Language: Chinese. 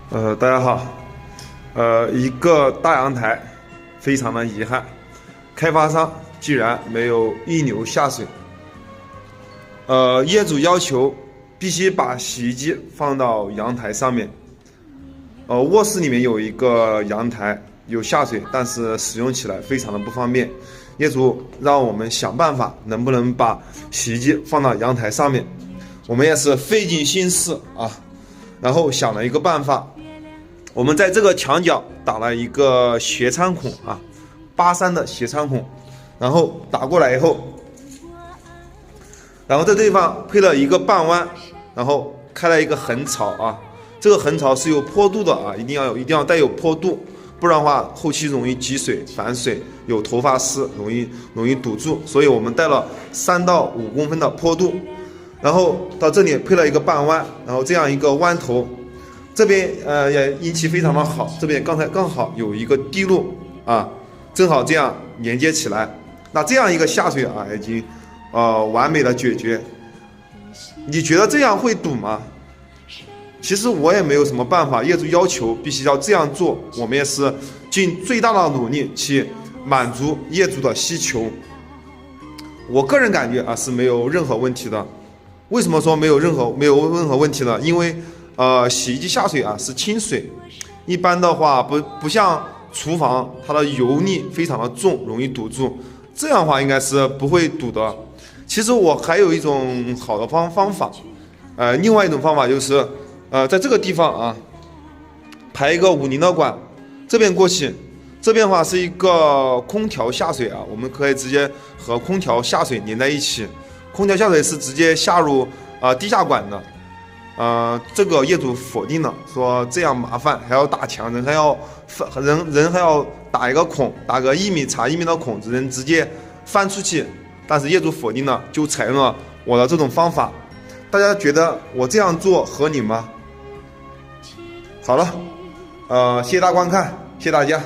大家好，一个大阳台，非常的遗憾，开发商居然没有预留下水。业主要求必须把洗衣机放到阳台上面。卧室里面有一个阳台，有下水，但是使用起来非常的不方便。业主让我们想办法，能不能把洗衣机放到阳台上面？我们也是费尽心思啊，然后想了一个办法。我们在这个墙角打了一个斜穿孔啊，83的斜穿孔，然后打过来以后，然后这地方配了一个半弯，然后开了一个横槽啊，这个横槽是有坡度的啊，一定要带有坡度，不然的话后期容易积水反水，有头发丝容易堵住，所以我们带了3到5公分的坡度，然后到这里配了一个半弯，然后这样一个弯头。这边也运气非常的好，这边刚才刚好有一个地路啊，正好这样连接起来。那这样一个下水啊，已经完美的解决。你觉得这样会堵吗？其实我也没有什么办法，业主要求必须要这样做，我们也是尽最大的努力去满足业主的需求。我个人感觉啊是没有任何问题的。为什么说没有任何问题呢？因为洗衣机下水啊是清水，一般的话不像厨房，它的油腻非常的重，容易堵住，这样的话应该是不会堵的。其实我还有一种好的方法，另外一种方法就是在这个地方啊排一个50的管，这边过去，这边的话是一个空调下水啊，我们可以直接和空调下水连在一起，空调下水是直接下入地下管的。这个业主否定了，说这样麻烦，还要打墙，人还要打一个孔，打个1米长1米的孔，只能直接翻出去。但是业主否定了，就采用了我的这种方法。大家觉得我这样做合理吗？好了，谢谢大家观看，谢谢大家。